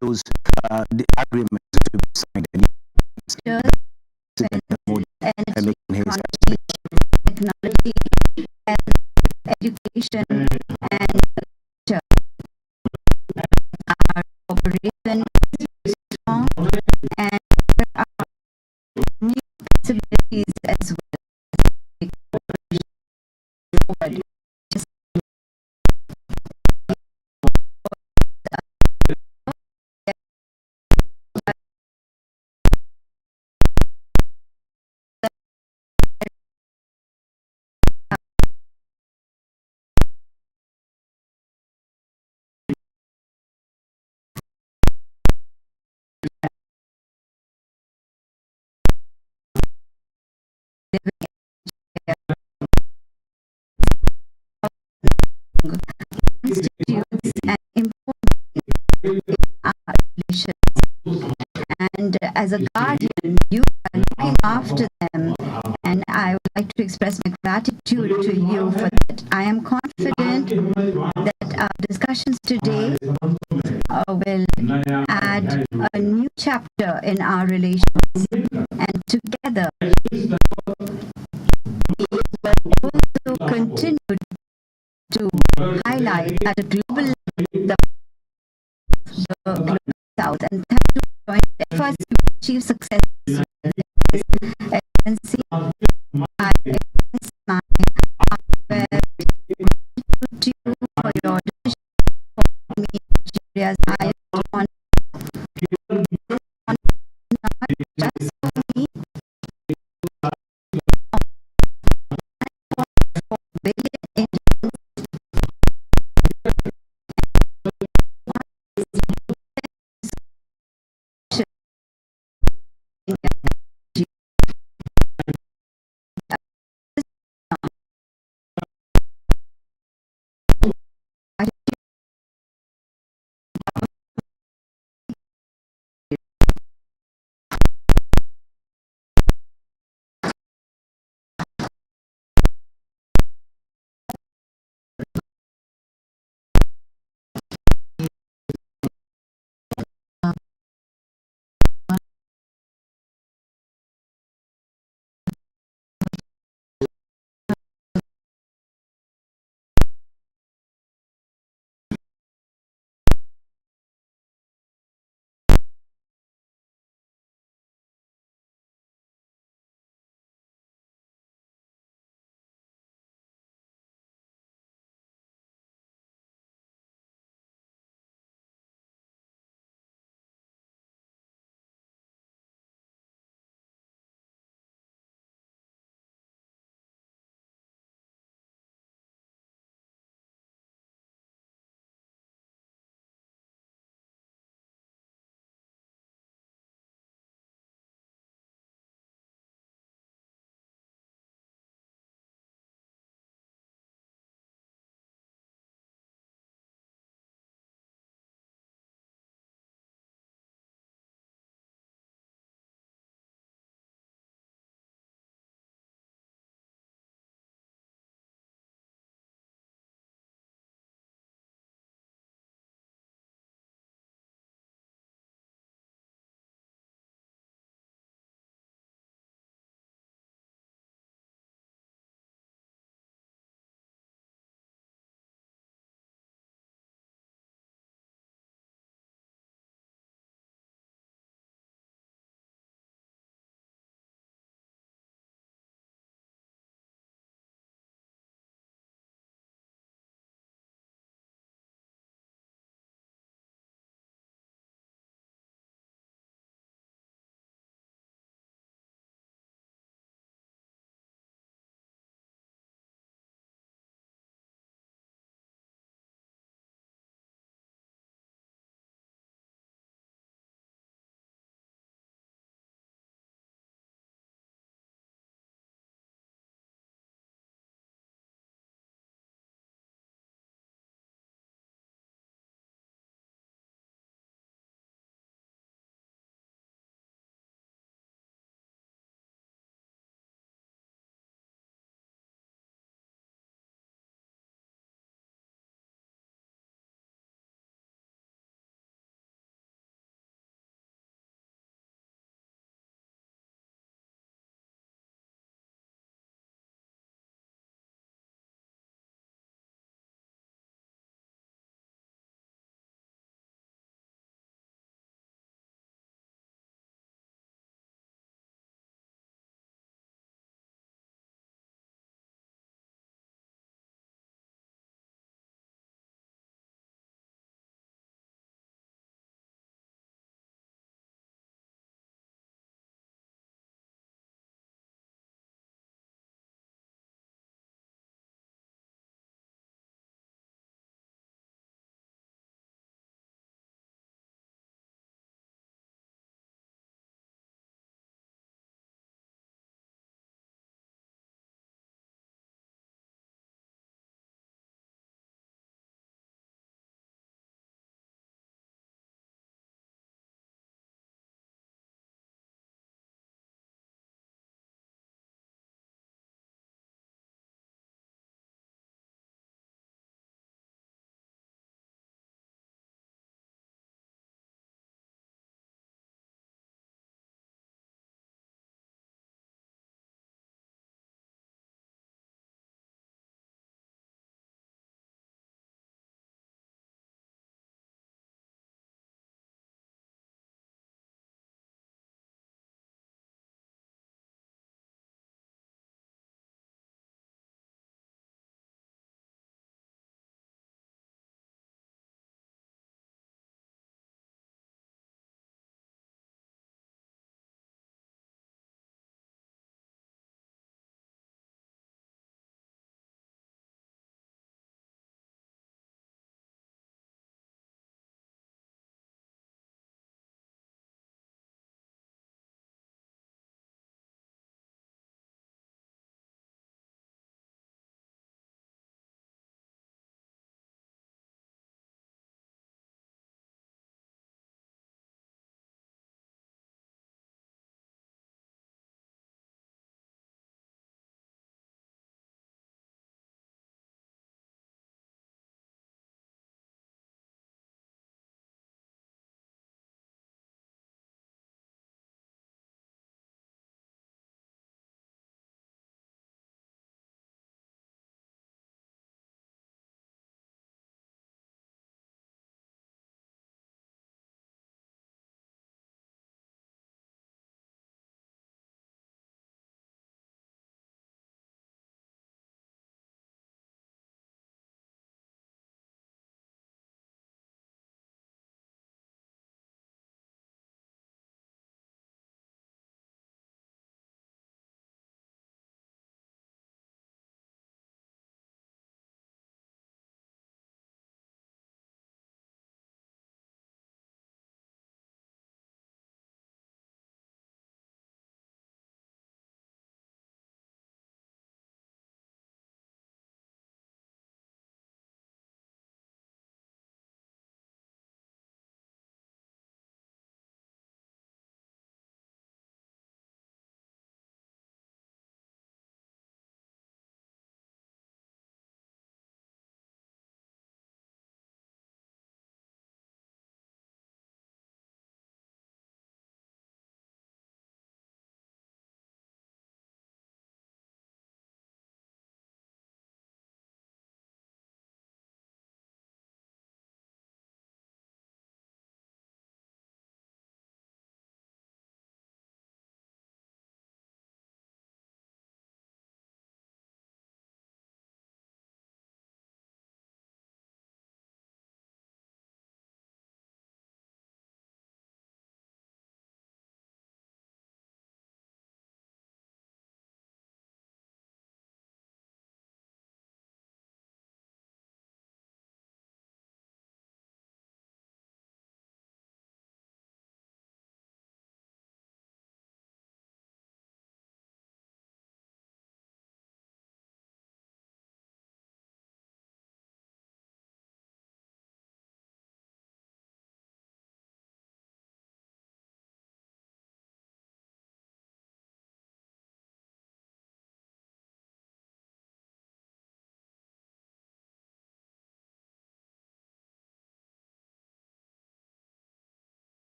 those the agreements to be signed. And energy, technology, health, education, and culture. Our cooperation is strong, and there are new possibilities as well forward. Just constitutes an important in our relations. And as a guardian, you are looking after them, and I would like to express my gratitude to you for that. I am confident that our discussions today will add a new chapter in our relations, and together we will also continue to highlight at a global level the global south, and thank you for joining efforts to achieve success. Excellency, I express my heartfelt gratitude to you for your decision for me, Nigeria's highest honor, not just for me, for billion Indians in India.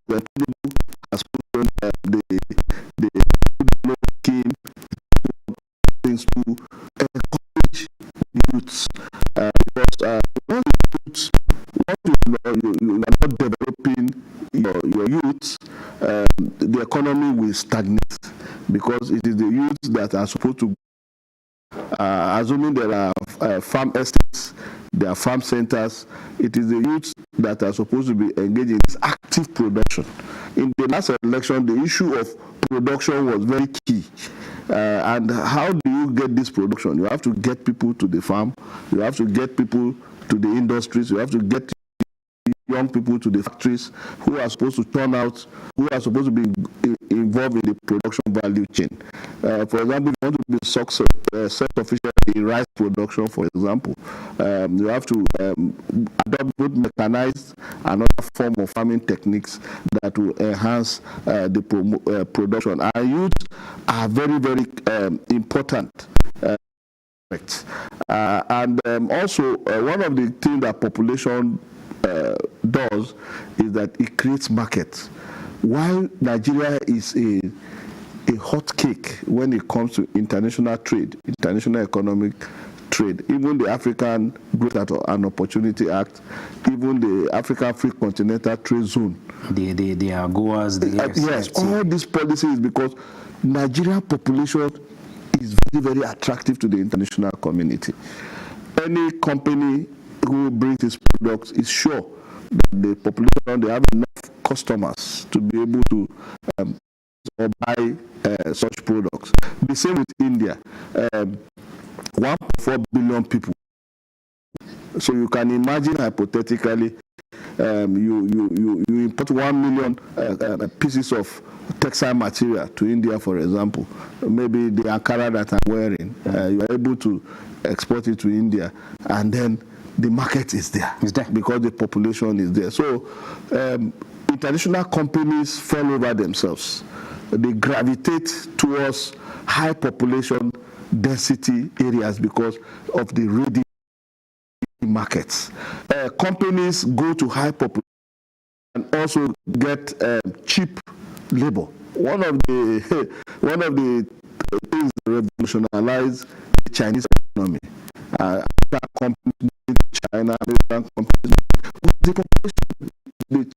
has put on the scheme things to encourage youths, because once you are not developing your youths, the economy will stagnate, because it is the youths that are supposed to, assuming there are farm estates, there are farm centers, it is the youths that are supposed to be engaged in this active production. In the last election, the issue of production was very key. And how do you get this production? You have to get people to the farm, you have to get people to the industries, you have to get young people to the factories who are supposed to turn out, who are supposed to be involved in the production value chain. For example, if you want to be self-sufficient in rice production, for example, you have to adopt both mechanized and other form of farming techniques that will enhance the production. Our youth are very, very important. And also, one of the things that population does is that it creates markets. While Nigeria is a hot cake when it comes to international trade, international economic trade, even the African Growth and Opportunity Act, even the African Free Continental Trade Zone. The AGOAs, yes, all these policies, because Nigerian population is very, very attractive to the international community. Any company who brings its products is sure that the population, they have enough customers to be able to buy such products. The same with India. 1.4 billion people. So you can imagine hypothetically, you import 1 million pieces of textile material to India, for example. Maybe the Ankara that I'm wearing, you are able to export it to India, and then the market is there because the population is there. So international companies fall over themselves. They gravitate towards high population density areas because of the ready markets. Companies go to high population and also get cheap labor. One of the things that revolutionized the Chinese economy. Companies in China, American companies, the population.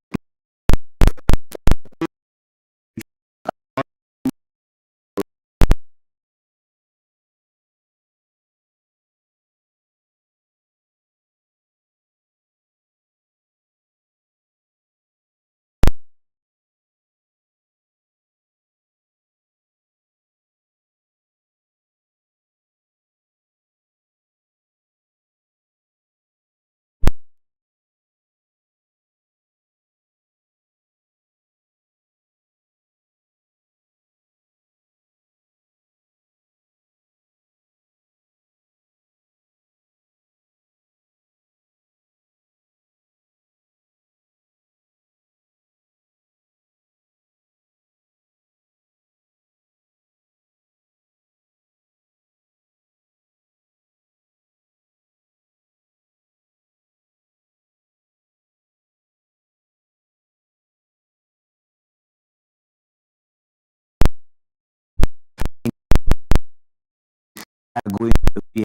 Going to be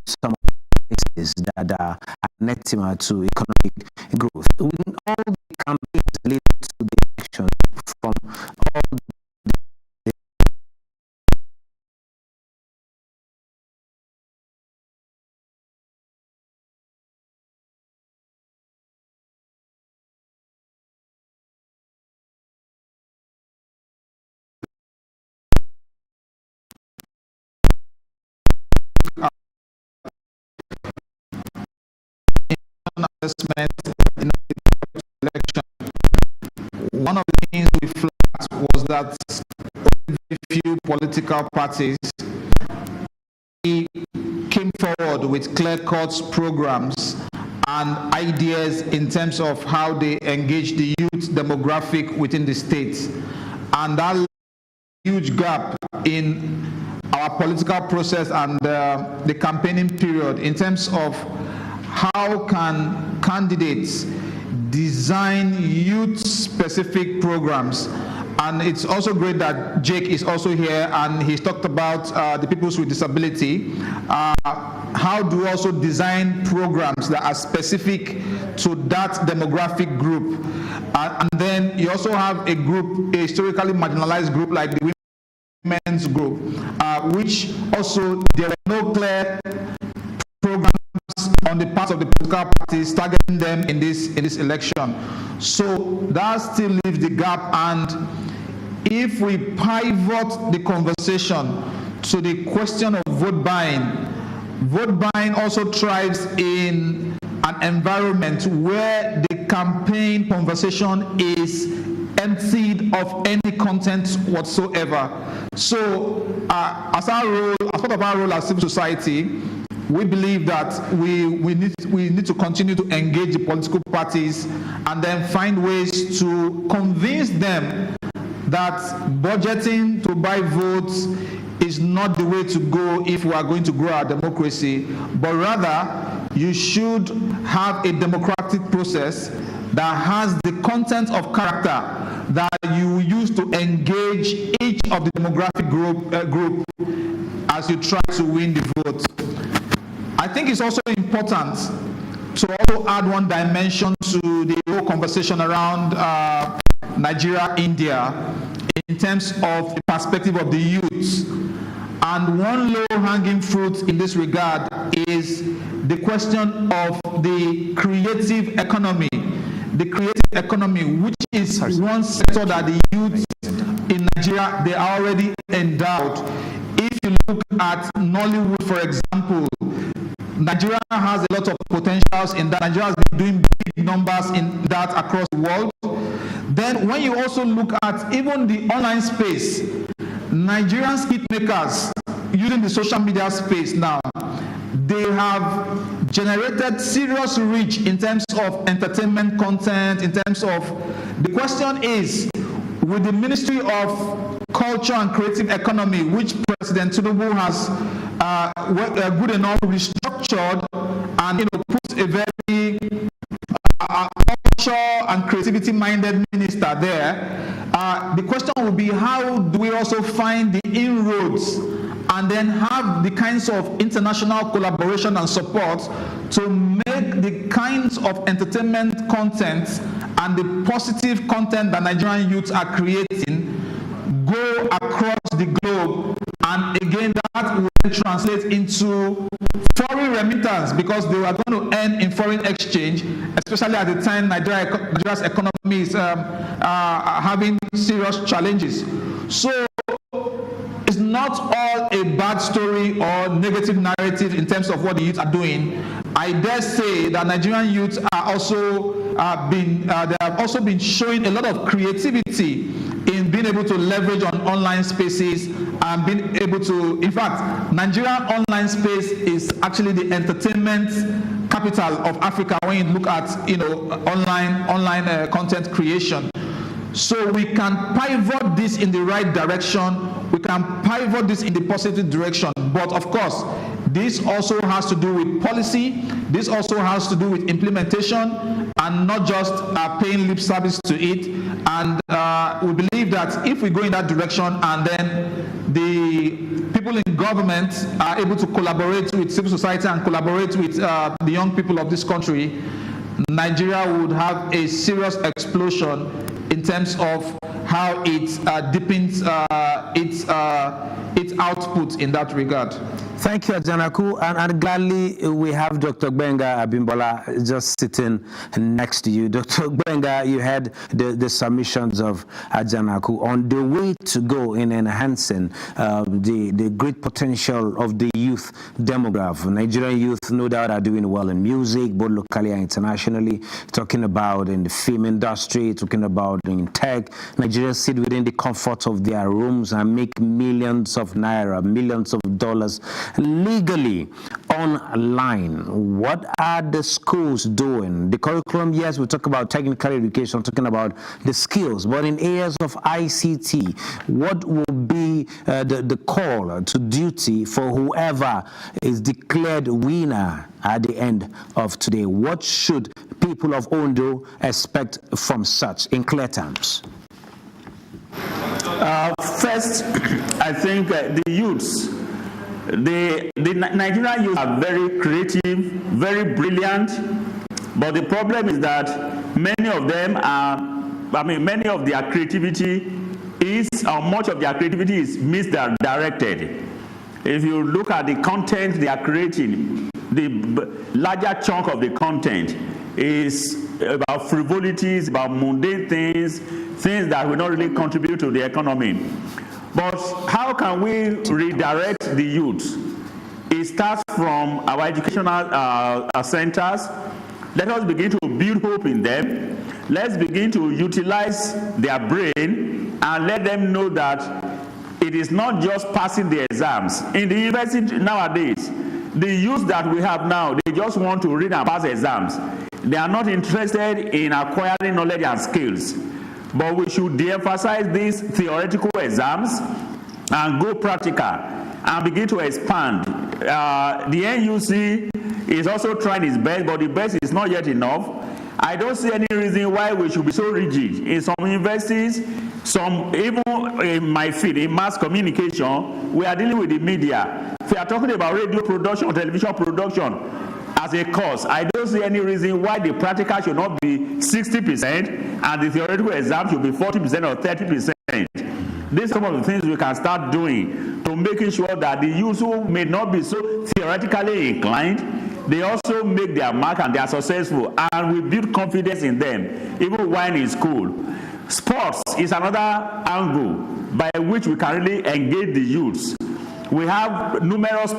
some places that are anathema to economic growth. With all the campaigns related to the election from all the assessment in the election, one of the things we flagged was that very few political parties came forward with clear-cut programs and ideas in terms of how they engage the youth demographic within the state. And that huge gap in our political process and the campaigning period in terms of how can candidates design youth-specific programs. And it's also great that Jake is also here, and he's talked about the people with disability. How do we also design programs that are specific to that demographic group? And then you also have a group, a historically marginalized group like the women's group, which also there were no clear programs on the part of the political parties targeting them in this election. So that still leaves the gap, and if we pivot the conversation to the question of vote buying also thrives in an environment where the campaign conversation is emptied of any content whatsoever. So as part of our role as civil society, we believe that we need to continue to engage the political parties and then find ways to convince them that budgeting to buy votes is not the way to go if we are going to grow our democracy, but rather you should have a democratic process that has the content of character that you use to engage each of the demographic group as you try to win the vote. I think it's also important to also add one dimension to the whole conversation around Nigeria, India, in terms of the perspective of the youth. And one low-hanging fruit in this regard is the question of the creative economy. The creative economy, which is one sector that the youth in Nigeria, they are already endowed. If you look at Nollywood, for example, Nigeria has a lot of potentials in that. Nigeria has been doing big numbers in that across the world. Then when you also look at even the online space, Nigerian skit makers using the social media space now, they have generated serious reach in terms of entertainment content, in terms of, the question is, with the Ministry of Culture and Creative Economy, which President Tinubu has good enough restructured and put a very culture and creativity minded minister there, the question will be, how do we also find the inroads and then have the kinds of international collaboration and support to make the kinds of entertainment content and the positive content that Nigerian youths are creating go across the globe, and again that will translate into foreign remittance, because they are going to earn in foreign exchange, especially at the time Nigeria's economy is having serious challenges. So it's not all a bad story or negative narrative in terms of what the youth are doing. I dare say that Nigerian youth are also they have also been showing a lot of creativity in being able to leverage on online spaces and being able to, in fact, Nigerian online space is actually the entertainment capital of Africa when you look at online content creation. So we can pivot this in the right direction, we can pivot this in the positive direction, but of course this also has to do with policy, this also has to do with implementation, and not just paying lip service to it. And we believe that if we go in that direction and then the people in government are able to collaborate with civil society and collaborate with the young people of this country, Nigeria would have a serious explosion in terms of how it deepens its output in that regard. Thank you, Ajanaku, and gladly we have Dr. Gbenga Abimbola just sitting next to you. Dr. Gbenga, you had the submissions of Ajanaku on the way to go in enhancing the great potential of the youth demographic. Nigerian youth, no doubt, are doing well in music, both locally and internationally, talking about in the film industry, talking about in tech. Nigerians sit within the comfort of their rooms and make millions of naira, millions of dollars legally online. What are the schools doing? The curriculum, yes, we talk about technical education, talking about the skills, but in areas of ICT, what will be the call to duty for whoever is declared winner at the end of today? What should people of Ondo expect from such, in clear terms? First, I think the youths, the Nigerian youth are very creative, very brilliant, but the problem is that many of them many of their creativity much of their creativity is misdirected. If you look at the content they are creating, the larger chunk of the content is about frivolities, about mundane things that will not really contribute to the economy. But how can we redirect the youth? It starts from our educational centers. Let us begin to build hope in them. Let's begin to utilize their brain and let them know that it is not just passing the exams. In the university nowadays, the youth that we have now, they just want to read and pass exams. They are not interested in acquiring knowledge and skills. But we should de-emphasize these theoretical exams and go practical and begin to expand. The NUC is also trying its best, but the best is not yet enough. I don't see any reason why we should be so rigid. In some universities, even in my field, in mass communication, we are dealing with the media. If we are talking about radio production, television production as a course, I don't see any reason why the practical should not be 60% and the theoretical exam should be 40% or 30%. These are some of the things we can start doing to making sure that the youth who may not be so theoretically inclined, they also make their mark and they are successful, and we build confidence in them, even while in school. Sports is another angle by which we can really engage the youths. We have numerous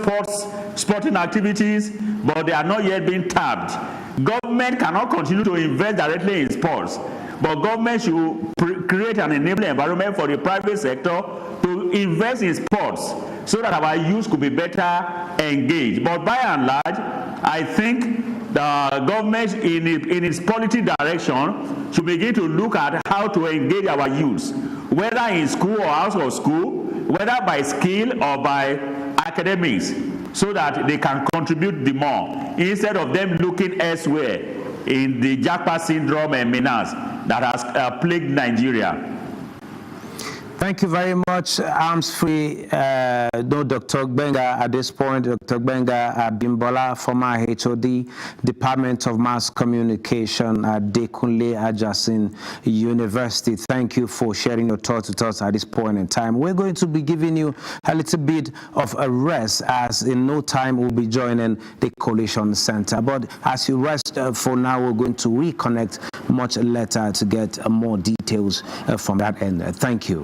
sporting activities, but they are not yet being tapped. Government cannot continue to invest directly in sports, but government should create an enabling environment for the private sector to invest in sports so that our youth could be better engaged. But by and large, I think the government in its policy direction should begin to look at how to engage our youths, whether in school or out of school, whether by skill or by academics, so that they can contribute the more, instead of them looking elsewhere in the jackpot syndrome and menace that has plagued Nigeria. Thank you very much. Arms free, Dr. Gbenga at this point. Dr. Gbenga Abimbola, former HOD, Department of Mass Communication at Dekunle Ajasin University. Thank you for sharing your thoughts with us at this point in time. We're going to be giving you a little bit of a rest, as in no time we'll be joining the Coalition Center. But as you rest for now, we're going to reconnect much later to get more details from that end. Thank you.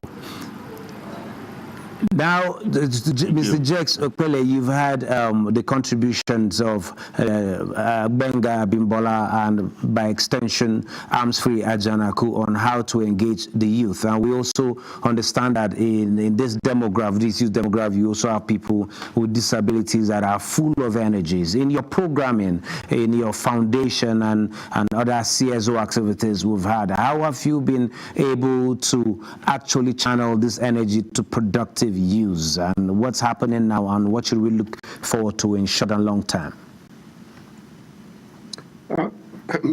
Now, Mr. Jex Okpele, you've had the contributions of Gbenga Abimbola and, by extension, Arms Free Ajanaku on how to engage the youth. And we also understand that in this demographic, this youth demographic, you also have people with disabilities that are full of energies. In your programming, in your foundation and other CSO activities we've had, how have you been able to actually channel this energy to productive use, and what's happening now, and what should we look forward to in short and long term?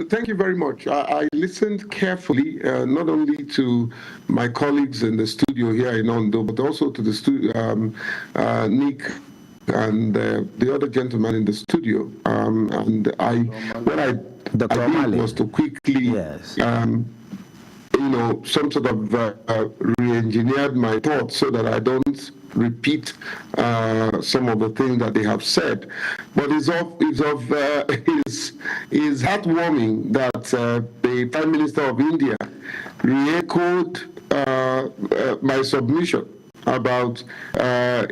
Thank you very much. I listened carefully, not only to my colleagues in the studio here in Ondo, but also to the Nick and the other gentleman in the studio. And what I did was to quickly, yes, some sort of re-engineered my thoughts so that I don't repeat some of the things that they have said. But it's heartwarming that the Prime Minister of India re-echoed my submission about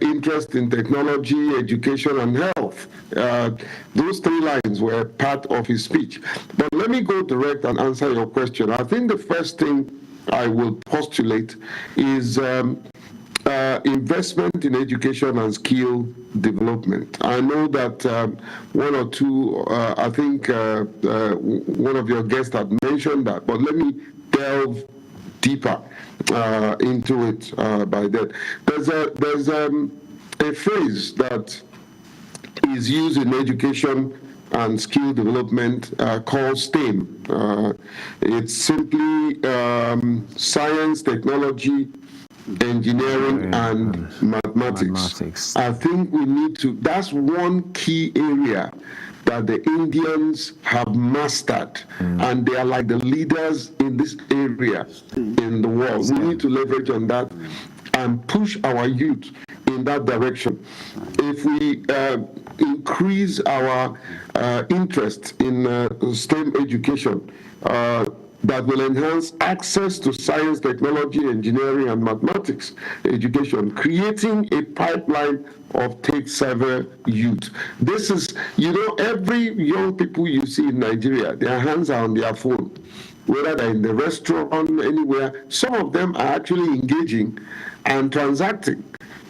interest in technology, education, and health. Those three lines were part of his speech. But let me go direct and answer your question. I think the first thing I will postulate is investment in education and skill development. I know that one or two, I think one of your guests had mentioned that, but let me delve deeper into it by that. There's a phrase that is used in education and skill development called STEAM. It's simply science, technology, engineering, and mathematics. I think we need to, that's one key area that the Indians have mastered, and they are like the leaders in this area in the world. We need to leverage on that and push our youth in that direction. If we increase our interest in STEM education, that will enhance access to science, technology, engineering, and mathematics education, creating a pipeline of tech-savvy youth. This is, you know, every young people you see in Nigeria, their hands are on their phone, whether they're in the restaurant, anywhere. Some of them are actually engaging and transacting.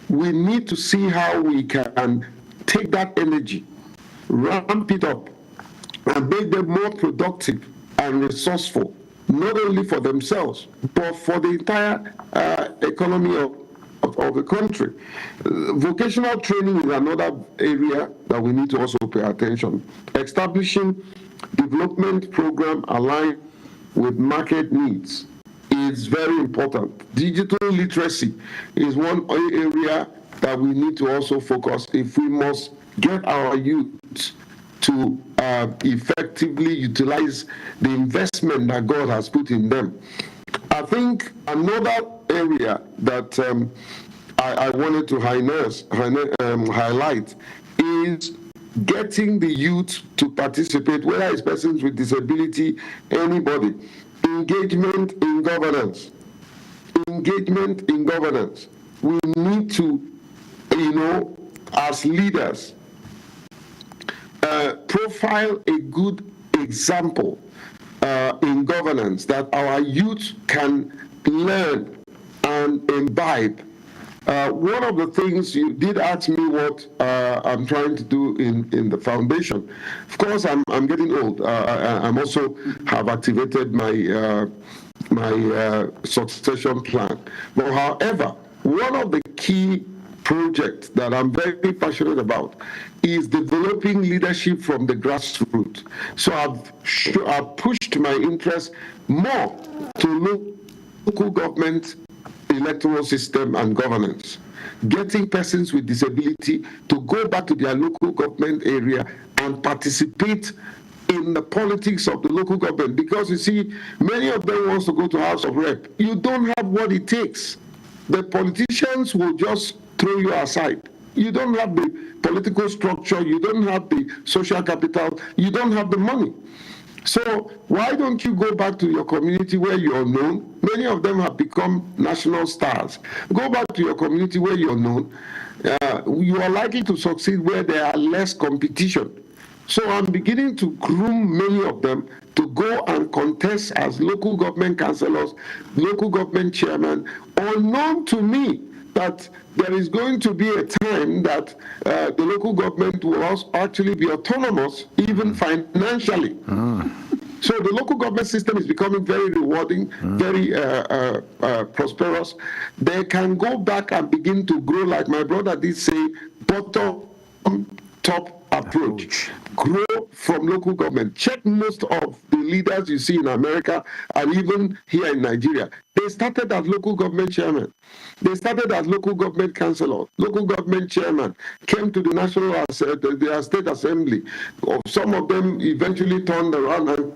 We need to see how we can take that energy, ramp it up, and make them more productive and resourceful, not only for themselves, but for the entire economy of the country. Vocational training is another area that we need to also pay attention. Establishing development program aligned with market needs is very important. Digital literacy is one area that we need to also focus if we must get our youth to effectively utilize the investment that God has put in them. I think another area that I wanted to highlight is getting the youth to participate, whether it's persons with disability, anybody. Engagement in governance. Engagement in governance. We need to, you know, as leaders, profile a good example in governance that our youth can learn and imbibe. One of the things you did ask me what I'm trying to do in the foundation. Of course, I'm getting old. I'm also have activated my succession plan. But however, one of the key projects that I'm very passionate about is developing leadership from the grassroots. So I've pushed my interest more to local government, electoral system, and governance, getting persons with disability to go back to their local government area and participate in the politics of the local government. Because you see, many of them wants to go to House of Rep. You don't have what it takes. The politicians will just throw you aside. You don't have the political structure, you don't have the social capital, you don't have the money. So why don't you go back to your community where you're known? Many of them have become national stars. Go back to your community where you're known. You are likely to succeed where there are less competition. So I'm beginning to groom many of them to go and contest as local government councillors, local government chairman, unknown to me that there is going to be a time that the local government will also actually be autonomous, even financially. So the local government system is becoming very rewarding, very prosperous. They can go back and begin to grow, like my brother did say, bottom-top approach. Grow from local government. Check most of the leaders you see in America and even here in Nigeria. They started as local government chairman. They started as local government councillor, local government chairman, came to the national the state assembly. Some of them eventually turned around and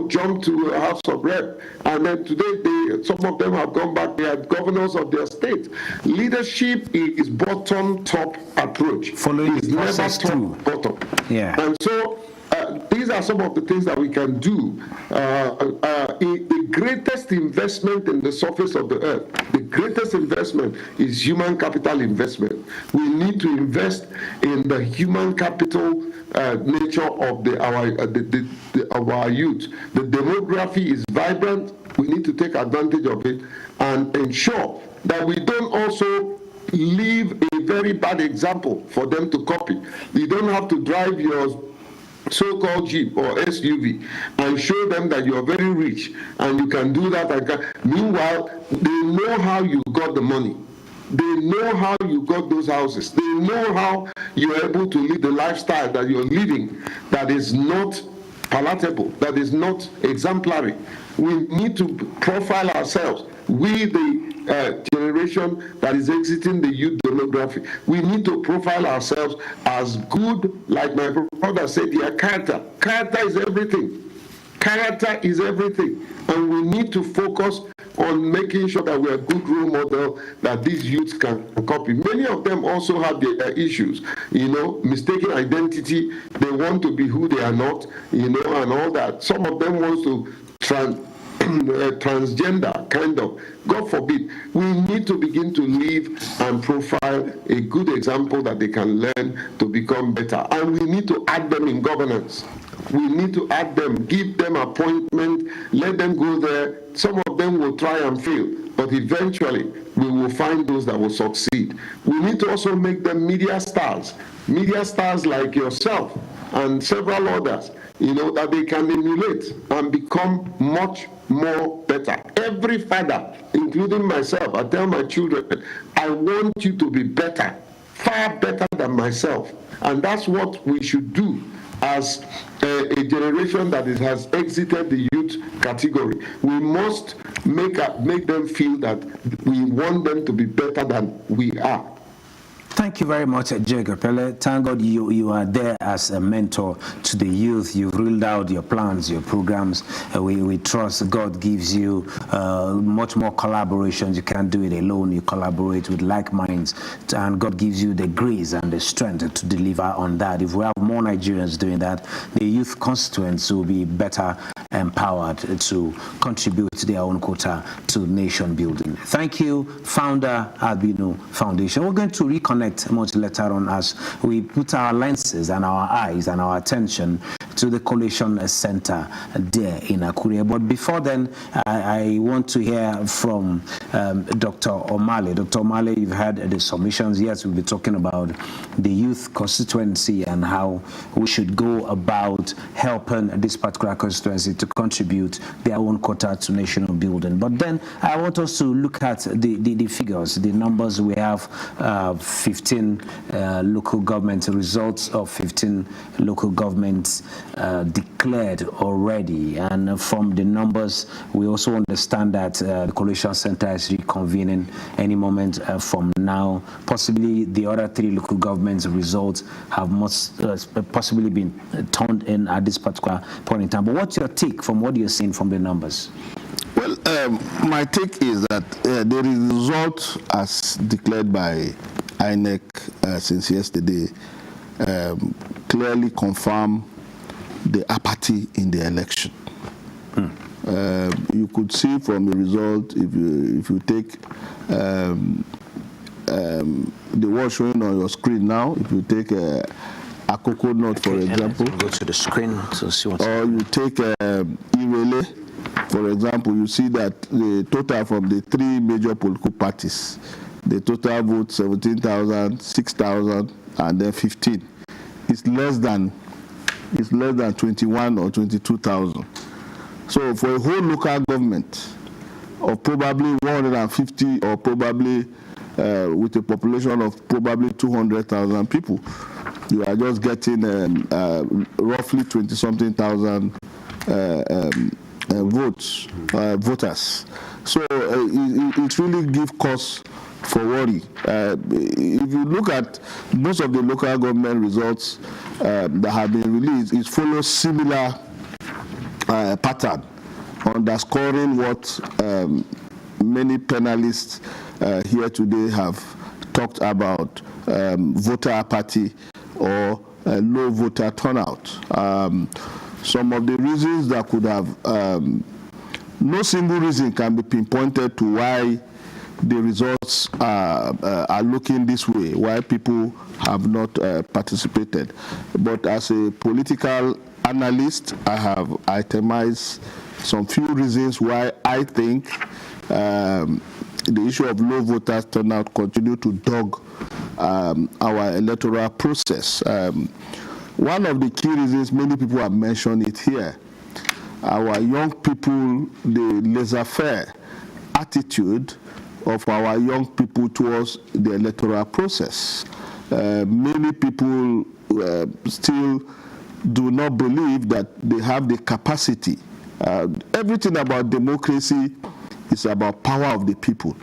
jumped to House of Rep, and then today some of them have gone back. They are governors of their state. Leadership is bottom-top approach. Following the process too. Bottom. Yeah. And so these are some of the things that we can do. The greatest investment in the surface of the earth, the greatest investment is human capital investment. We need to invest in the human capital nature of our youth. The demography is vibrant. We need to take advantage of it and ensure that we don't also leave a very bad example for them to copy. You don't have to drive your so-called Jeep or SUV and show them that you're very rich and you can do that. Meanwhile, they know how you got the money. They know how you got those houses. They know how you're able to live the lifestyle that you're living that is not palatable, that is not exemplary. We need to profile ourselves. We, the generation that is exiting the youth demographic, we need to profile ourselves as good, like my brother said here, character. Character is everything. Character is everything. And we need to focus on making sure that we are a good role model that these youths can copy. Many of them also have their issues, mistaken identity. They want to be who they are not, and all that. Some of them want to transgender, kind of. God forbid. We need to begin to live and profile a good example that they can learn to become better. And we need to add them in governance. We need to add them, give them appointment, let them go there. Some of them will try and fail, but eventually we will find those that will succeed. We need to also make them media stars like yourself and several others, that they can emulate and become much more better. Every father, including myself, I tell my children, I want you to be better, far better than myself. And that's what we should do as a generation that has exited the youth category. We must make them feel that we want them to be better than we are. Thank you very much, Jacob Pele. Thank God you are there as a mentor to the youth. You've ruled out your plans, your programs. We trust God gives you much more collaborations. You can't do it alone. You collaborate with like minds, and God gives you the grace and the strength to deliver on that. If we have more Nigerians doing that, the youth constituents will be better empowered to contribute their own quota to nation building. Thank you, founder Albino Foundation. We're going to reconnect much later on as we put our lenses and our eyes and our attention to the Coalition Center there in Akure. But before then, I want to hear from Dr. Omale. Dr. Omale, you've had the submissions. Yes, we'll be talking about the youth constituency and how we should go about helping this particular constituency to contribute their own quota to national building. But then I want us to look at the figures, the numbers. We have 15 local government results of 15 local governments declared already, and from the numbers we also understand that the Coalition Center is reconvening any moment from now. Possibly the other 3 local governments results have possibly been turned in at this particular point in time. But what's your take from what you're seeing from the numbers? Well, my take is that the result as declared by INEC since yesterday clearly confirm the apathy in the election. You could see from the result, if you take the one showing on your screen now, if you take Akoko North, for example, go to the screen to see what's or you take Irele, for example, you see that the total from the 3 major political parties, the total vote 17,000, 6,000, and then 15. It's less than 21 or 22,000. So for a whole local government of probably 150 or probably with a population of probably 200,000 people, you are just getting roughly 20-something thousand voters. So it really gives cause for worry. If you look at most of the local government results that have been released, it follows similar pattern, underscoring what many panelists here today have talked about, voter apathy or low voter turnout. Some of the reasons that could have, no single reason can be pinpointed to why the results are looking this way, why people have not participated. But as a political analyst, I have itemized some few reasons why I think the issue of low voters turnout continue to dog our electoral process. One of the key reasons, many people have mentioned it here, our young people, the laissez-faire attitude of our young people towards the electoral process. Many people still do not believe that they have the capacity. Everything about democracy is about power of the people.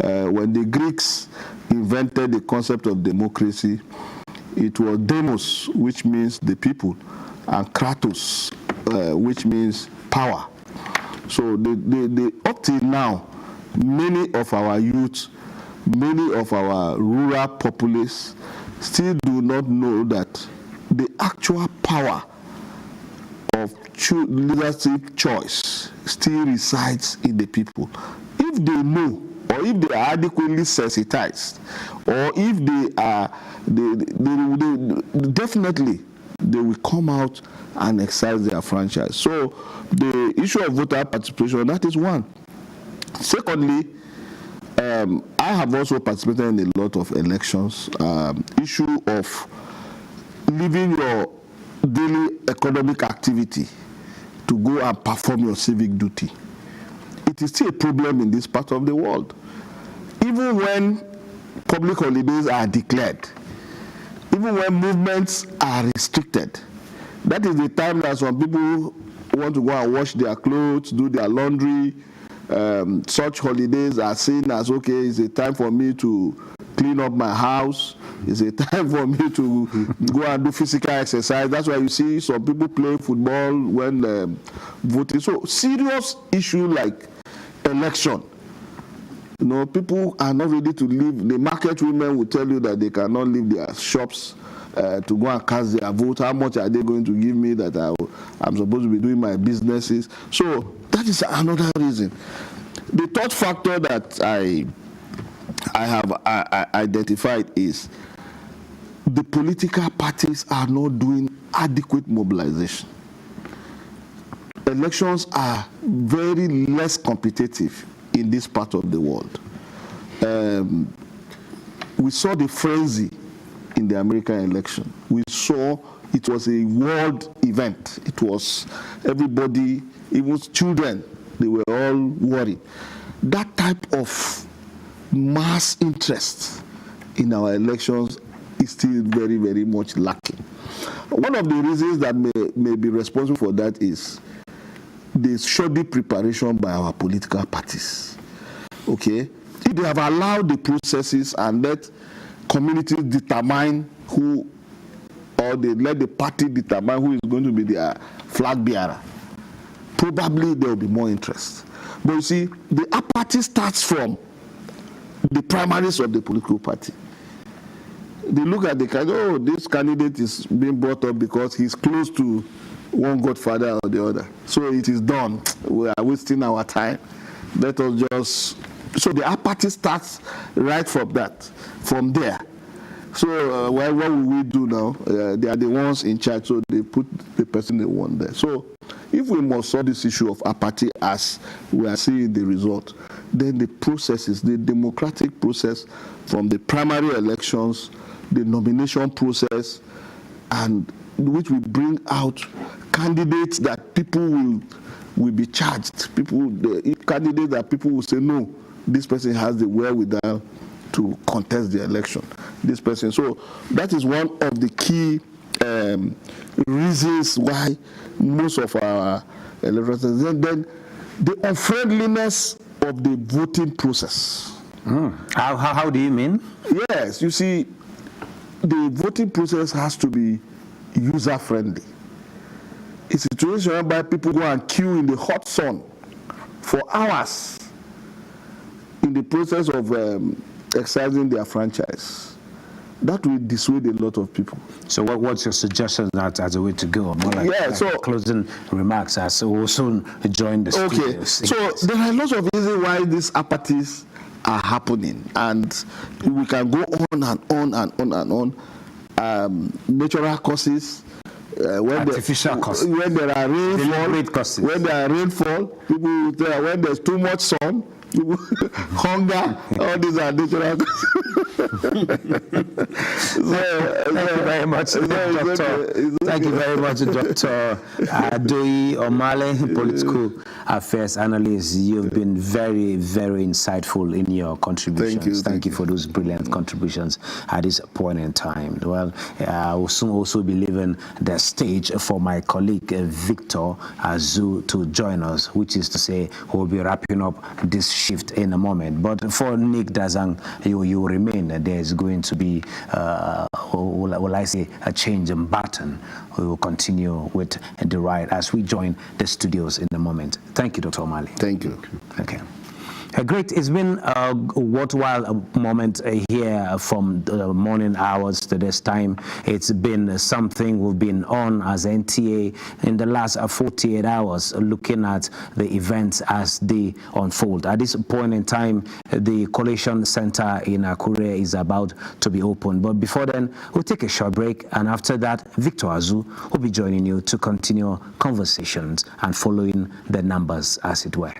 When the Greeks invented the concept of democracy, it was demos, which means the people, and kratos, which means power. So up till now, many of our youth, many of our rural populace still do not know that the actual power of leadership choice still resides in the people. If they know, or if they are adequately sensitized, or if they are, definitely they will come out and exercise their franchise. So the issue of voter participation, that is one. Secondly, I have also participated in a lot of elections. Issue of leaving your daily economic activity to go and perform your civic duty. It is still a problem in this part of the world. Even when public holidays are declared, even when movements are restricted, that is the time that some people want to go and wash their clothes, do their laundry. Such holidays are seen as, okay, it's a time for me to clean up my house. It's a time for me to go and do physical exercise. That's why you see some people playing football when voting. So serious issue like election. You know, people are not ready to leave. The market women will tell you that they cannot leave their shops to go and cast their vote. How much are they going to give me that I'm supposed to be doing my businesses? So that is another reason. The third factor that I have identified is the political parties are not doing adequate mobilization. Elections are very less competitive in this part of the world. We saw the frenzy in the American election. We saw it was a world event. It was everybody, even children, they were all worried. That type of mass interest in our elections is still very, very much lacking. One of the reasons that may be responsible for that is the shoddy preparation by our political parties. Okay? If they have allowed the processes and let communities determine who, or they let the party determine who is going to be their flag bearer, probably there will be more interest. But you see, the apathy starts from the primaries of the political party. They look at the candidate, oh, this candidate is being brought up because he's close to one godfather or the other. So it is done. We are wasting our time. Let us just... So the apathy starts right from that, from there. So what will we do now? They are the ones in charge, so they put the person they want there. So if we must solve this issue of apathy as we are seeing the result, then the processes, the democratic process from the primary elections, the nomination process, and which will bring out candidates that people will be charged. Candidates that people will say, no, this person has the wherewithal to contest the election. This person. So that is one of the key reasons why most of our electors. Then the unfriendliness of the voting process. How do you mean? Yes, you see, the voting process has to be user-friendly. A situation whereby people go and queue in the hot sun for hours in the process of exercising their franchise. That will dissuade a lot of people. So what's your suggestion that as a way to go? More like, so closing remarks as we'll soon join the studios. So there are lots of reasons why these apathies are happening, and we can go on and on and on and on. Natural causes, Artificial costs. When there are Deliberate costs. when there are rainfall, people will tell when there's too much sun, people hunger, all these are natural costs. Thank you very much, Doctor. Thank you very much, Dr. Adoyi Omale, political affairs analyst. You've been very, very insightful in your contributions. Thank you for those brilliant contributions at this point in time. Well, I will soon also be leaving the stage for my colleague Victor Azu to join us, which is to say we'll be wrapping up this shift in a moment. But for Nick Dazang, you remain. There's going to be, will I say, a change in pattern. We will continue with the ride as we join the studios in a moment. Thank you, Dr. Omale. Thank you. Okay. Great. It's been a worthwhile moment here from the morning hours to this time. It's been something we've been on as NTA in the last 48 hours, looking at the events as they unfold. At this point in time, the Collation Center in Akure is about to be opened. But before then, we'll take a short break. And after that, Victor Azu will be joining you to continue conversations and following the numbers, as it were.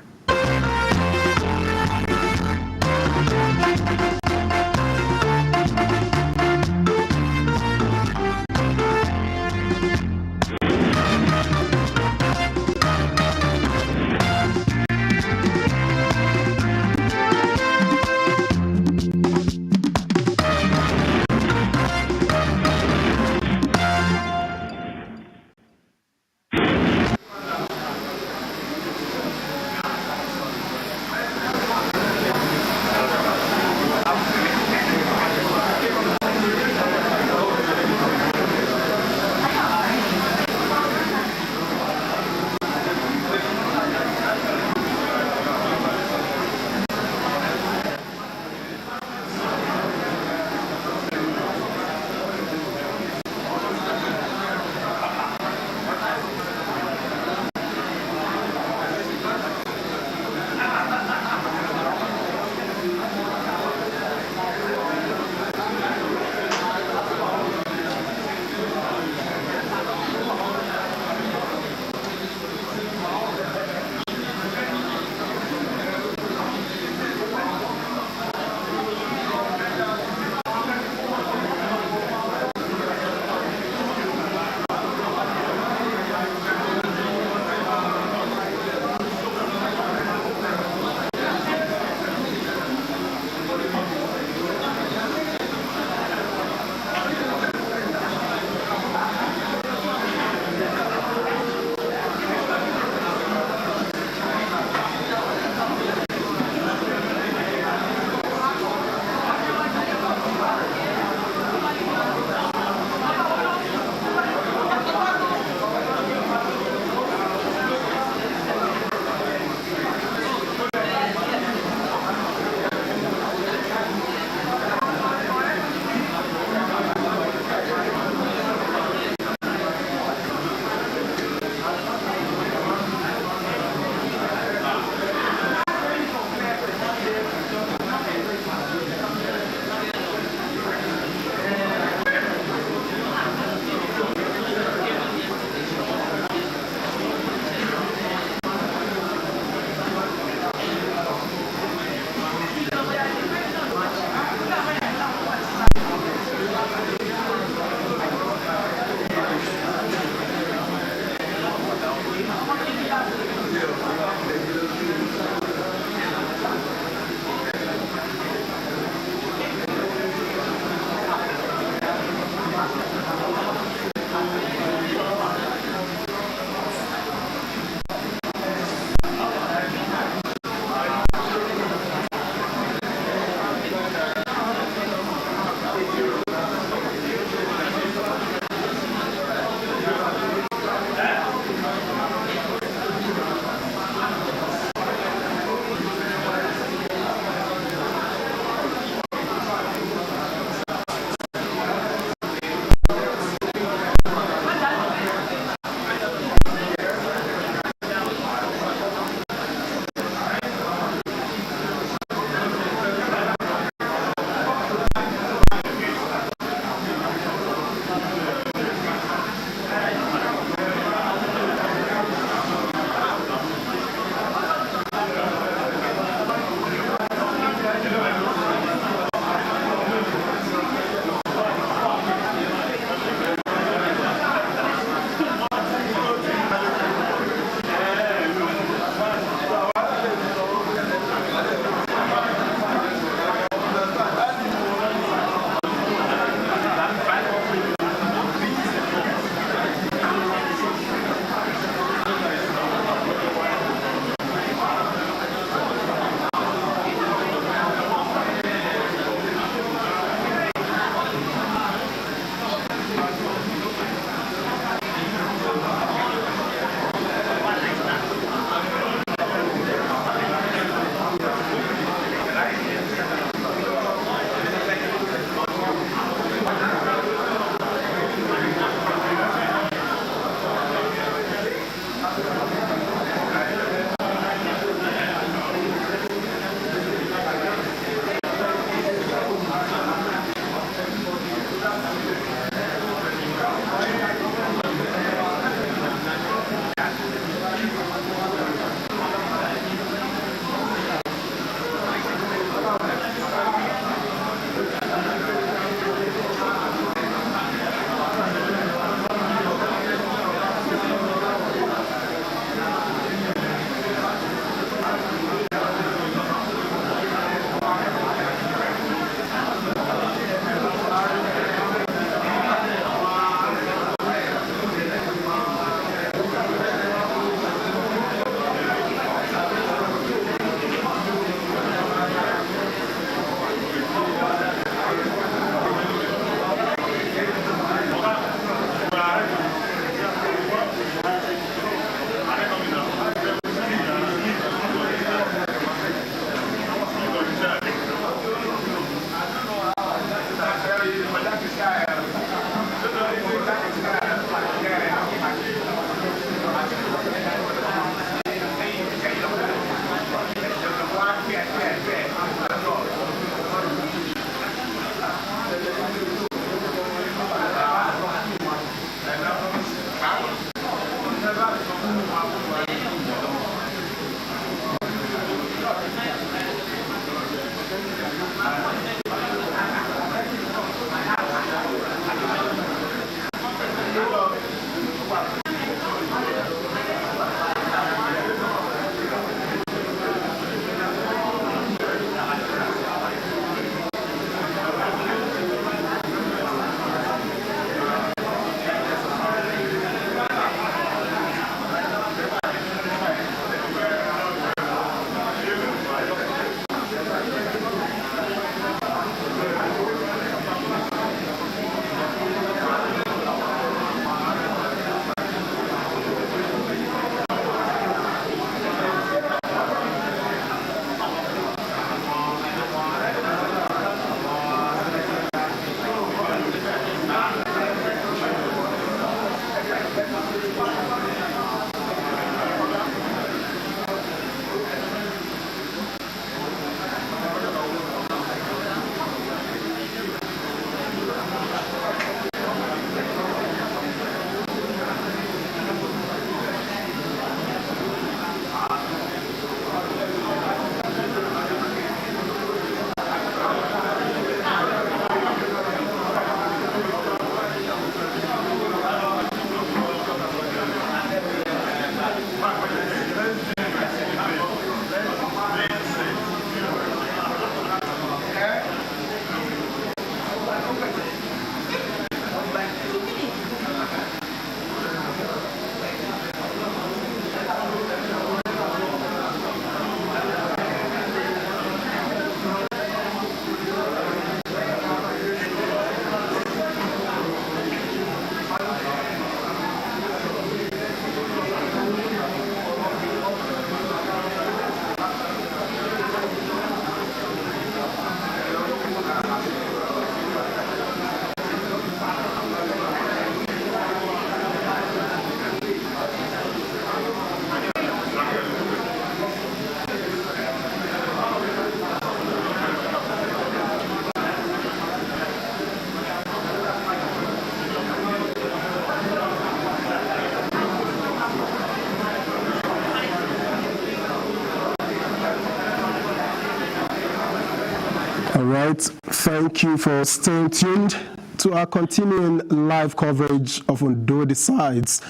All right. Thank you for staying tuned to our continuing live coverage of Ondo Decides.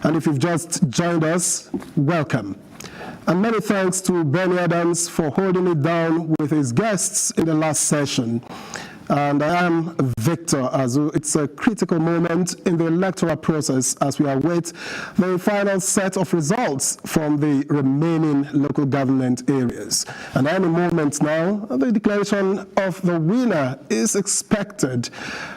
And if you've just joined us, welcome. And many thanks to Benny Adams for holding it down with his guests in the last session. And I am Victor Azu. It's a critical moment in the electoral process as we await the final set of results from the remaining local government areas. And any moment now, the declaration of the winner is expected,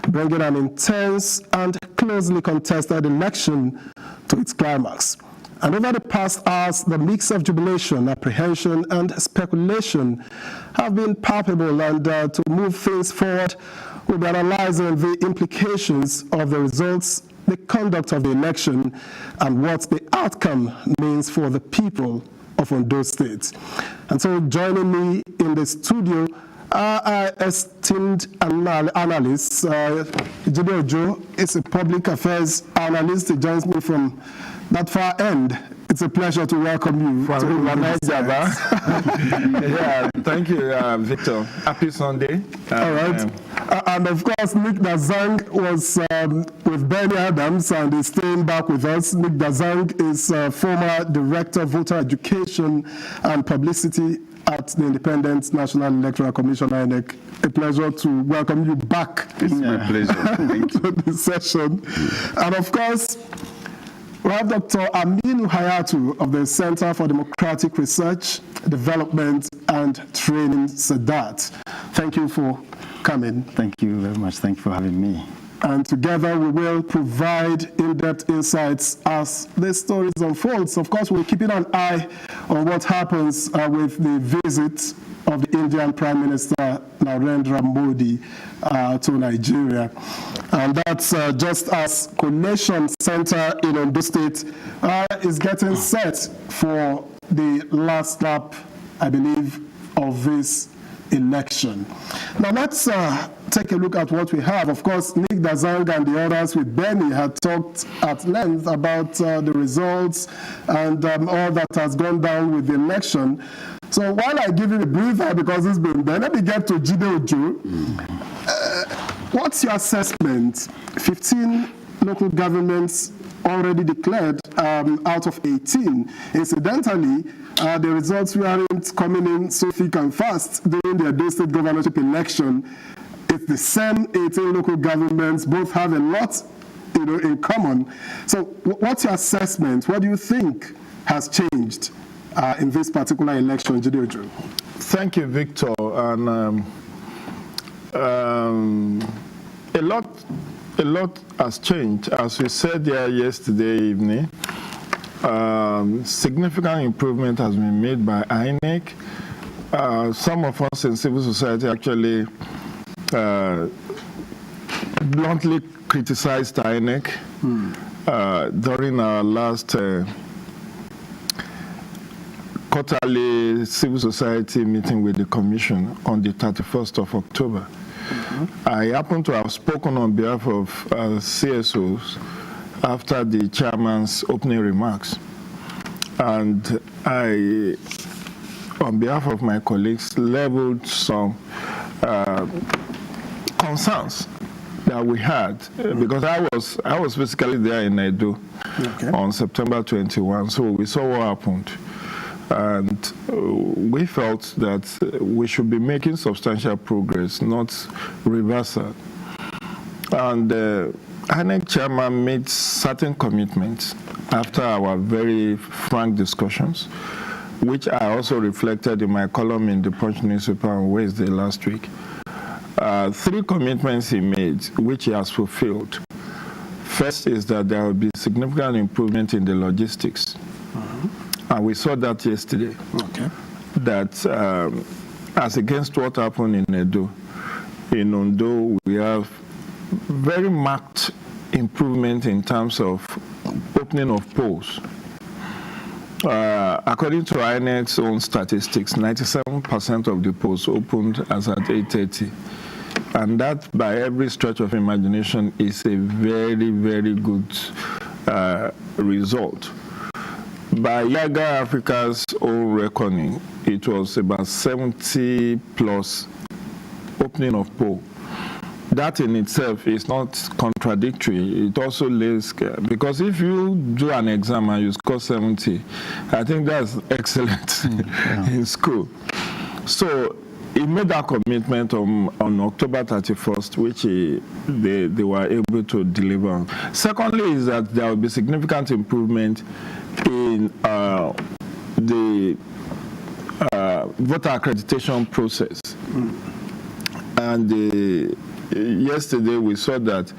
bringing an intense and closely contested election to its climax. And over the past hours, the mix of jubilation, apprehension, and speculation have been palpable. And to move things forward, we'll be analyzing the implications of the results, the conduct of the election, and what the outcome means for the people of Ondo State. And so joining me in the studio are our esteemed analysts. Jide Ojo is a public affairs analyst. He joins me from that far end. It's a pleasure to welcome you. Yeah, thank you, Victor. Happy Sunday. All right. And of course, Nick Dazang was with Benny Adams and is staying back with us. Nick Dazang is former Director of Voter Education and Publicity at the Independent National Electoral Commission, INEC. A pleasure to welcome you back. It's my pleasure. Thank you. To the session. And of course, we have Dr. Aminu Hayatu of the Center for Democratic Research, Development and Training, SADAT. Thank you for coming. Thank you very much. Thank you for having me. And together we will provide in-depth insights as the stories unfold. Of course, we're keeping an eye on what happens with the visit of the Indian Prime Minister Narendra Modi to Nigeria. And that's just as Coalition Center in Ondo State is getting set for the last lap, I believe, of this election. Now let's take a look at what we have. Of course, Nick Dazang and the others with Benny had talked at length about the results and all that has gone down with the election. So while I give you a breather because it's been there, let me get to Jide Ojo. What's your assessment? 15 local governments already declared out of 18. Incidentally, the results weren't coming in so thick and fast during the Ondo State governorship election. It's the same 18 local governments, both have a lot in common. So what's your assessment? What do you think has changed in this particular election, Jide Ojo? Thank you, Victor. And a lot has changed. As we said there yesterday evening, significant improvement has been made by INEC. Some of us in civil society actually bluntly criticized INEC during our last quarterly civil society meeting with the Commission on the 31st of October. I happen to have spoken on behalf of CSOs after the chairman's opening remarks. And I, on behalf of my colleagues, leveled some concerns that we had, because I was physically there in Edo on September 21, so we saw what happened. And we felt that we should be making substantial progress, not reversal. And INEC chairman made certain commitments after our very frank discussions, which I also reflected in my column in the Punch newspaper on Wednesday last week. 3 commitments he made, which he has fulfilled. First is that there will be significant improvement in the logistics. And we saw that yesterday. That as against what happened in Edo, in Ondo, we have very marked improvement in terms of opening of polls. According to INEC's own statistics, 97% of the polls opened as at 8:30. And that, by every stretch of imagination, is a very, very good result. By Yaga Africa's own reckoning, it was about 70+ opening of poll. That in itself is not contradictory. It also lays, because if you do an exam and you score 70, I think that's excellent in school. So he made that commitment on October 31st, which they were able to deliver on. Secondly is that there will be significant improvement in the voter accreditation process. And yesterday we saw that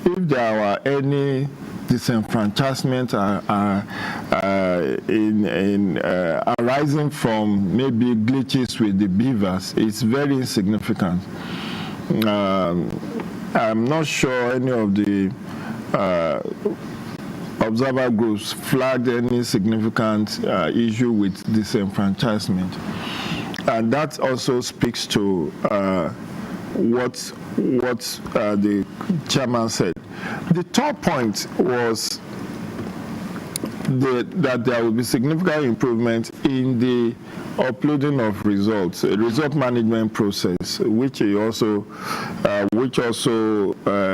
if there were any disenfranchisement arising from maybe glitches with the beavers, it's very insignificant. I'm not sure any of the observer groups flagged any significant issue with disenfranchisement. And that also speaks to what the chairman said. The third point was that there will be significant improvement in the uploading of results, a result management process, which also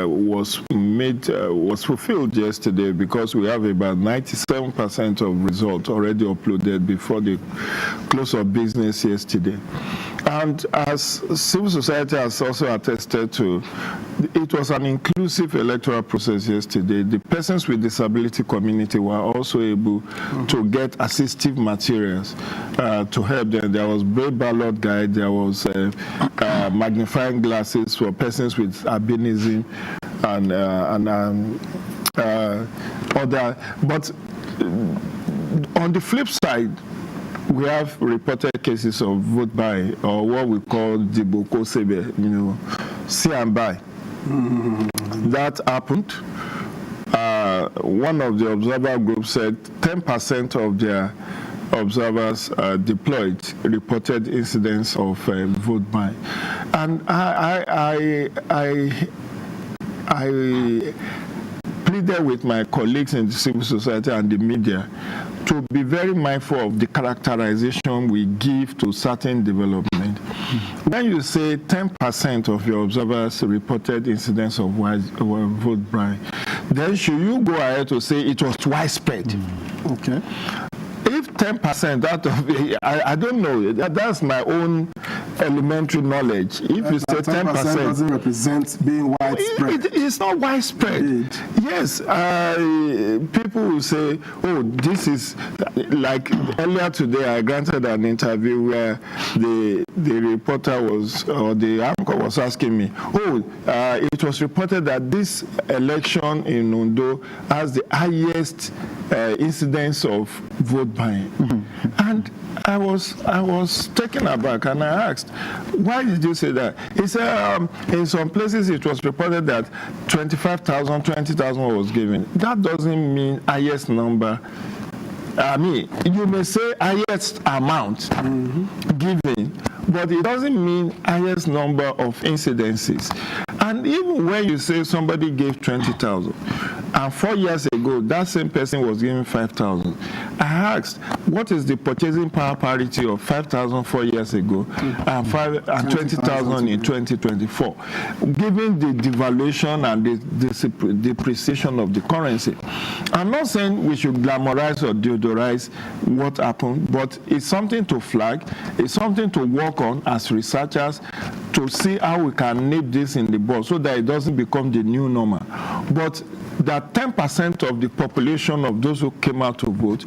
was fulfilled yesterday, because we have about 97% of results already uploaded before the close of business yesterday. And as civil society has also attested to, it was an inclusive electoral process yesterday. The persons with disability community were also able to get assistive materials to help them. There was brave ballot guide, there was magnifying glasses for persons with albinism and other. But on the flip side, we have reported cases of vote by, or what we call Diboko Sebe, see and buy. That happened. One of the observer groups said 10% of their observers deployed reported incidents of vote by. And I pleaded with my colleagues in the civil society and the media to be very mindful of the characterization we give to certain development. When you say 10% of your observers reported incidents of vote buying, then should you go ahead to say it was widespread? Okay. If 10% out of it, I don't know, that's my own elementary knowledge. If you say 10% doesn't represent being widespread. It's not widespread. Indeed. Yes, people will say, oh, this is, like earlier today I granted an interview where the reporter was, or the anchor was asking me, it was reported that this election in Ondo has the highest incidence of vote buying. And I was taken aback, and I asked, why did you say that? He said, in some places it was reported that 25,000, 20,000 was given. That doesn't mean highest number. I mean, you may say highest amount given, but it doesn't mean highest number of incidences. And even when you say somebody gave 20,000, and 4 years ago, that same person was given 5,000. I asked, what is the purchasing power parity of 5,000 4 years ago and 20,000 in 2024, given the devaluation and the depreciation of the currency? I'm not saying we should glamorize or deodorize what happened, but it's something to flag, it's something to work on as researchers to see how we can nip this in the bud so that it doesn't become the new normal. But that 10% of the population of those who came out to vote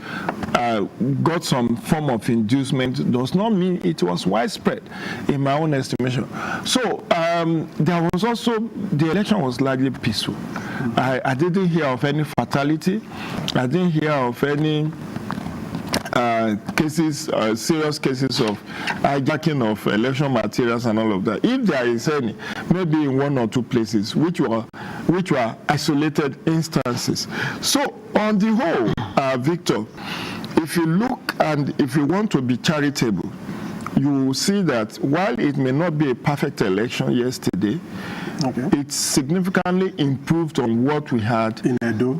got some form of inducement does not mean it was widespread, in my own estimation. So there was also, the election was largely peaceful. I didn't hear of any fatality. I didn't hear of any cases, serious cases of hijacking of election materials and all of that. If there is any, maybe in one or two places, which were isolated instances. So on the whole, Victor, if you look and if you want to be charitable, you will see that while it may not be a perfect election yesterday, it significantly improved on what we had in Edo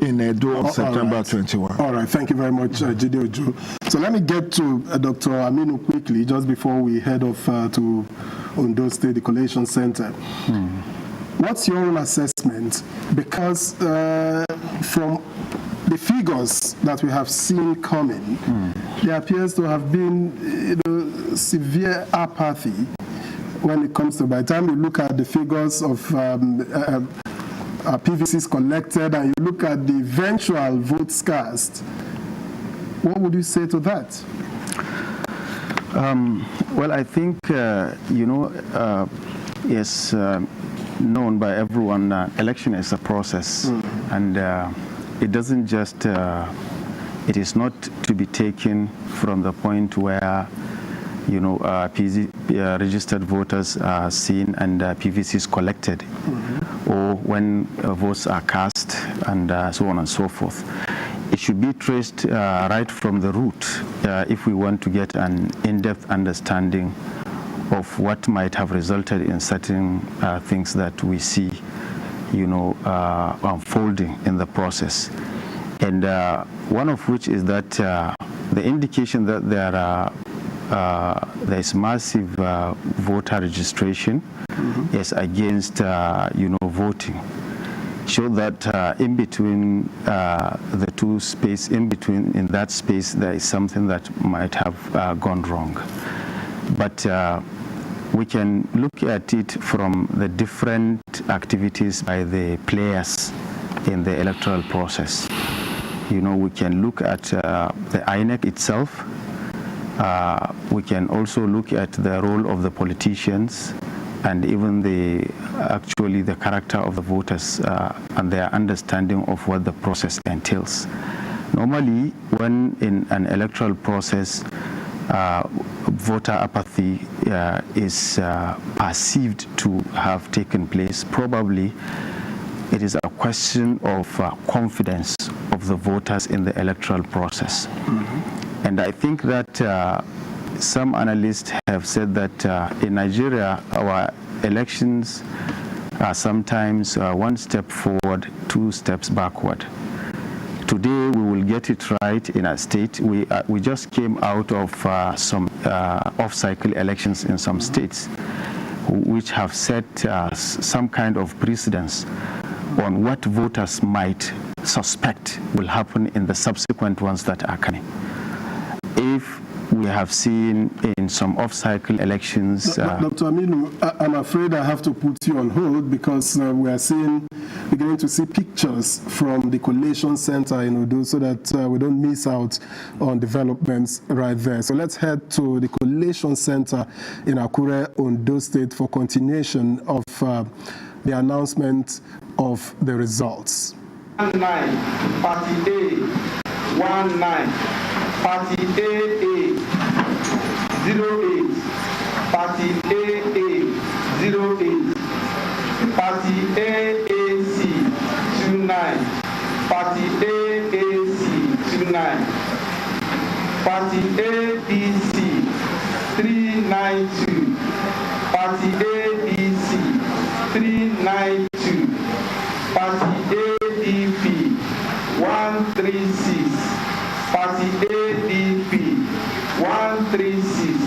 on September 21. All right, thank you very much, Jide Ojo. So let me get to Dr. Aminu quickly, just before we head off to Ondo State, the Collation Center. What's your own assessment? Because from the figures that we have seen coming, there appears to have been severe apathy when it comes to, by the time you look at the figures of PVCs collected and you look at the eventual votes cast, what would you say to that? Well, I think, it's known by everyone, election is a process, and it doesn't just, it is not to be taken from the point where, registered voters are seen and PVCs collected, or when votes are cast, and so on and so forth. It should be traced right from the root if we want to get an in-depth understanding of what might have resulted in certain things that we see, unfolding in the process. And one of which is that the indication that there is massive voter registration is against, voting. Show that in between the two space, in that space, there is something that might have gone wrong. But we can look at it from the different activities by the players in the electoral process. We can look at the INEC itself. We can also look at the role of the politicians and even the character of the voters and their understanding of what the process entails. Normally, when in an electoral process, voter apathy is perceived to have taken place, probably it is a question of confidence of the voters in the electoral process. And I think that some analysts have said that in Nigeria, our elections are sometimes one step forward, two steps backward. Today, we will get it right in a state. We just came out of some off-cycle elections in some states, which have set some kind of precedence on what voters might suspect will happen in the subsequent ones that are coming. If we have seen in some off-cycle elections... Dr. Aminu, I'm afraid I have to put you on hold because we are beginning to see pictures from the Collation Center in Ondo so that we don't miss out on developments right there. So let's head to the Collation Center in Akure, Ondo State for continuation of the announcement of the results. 19, Party A, 19. Party AA, 08. Party AA, 08. Party AAC, 29. Party AAC, 29. Party ABC, 392. Party ABC, 392. Party ADP, 136. Party ADP, 136.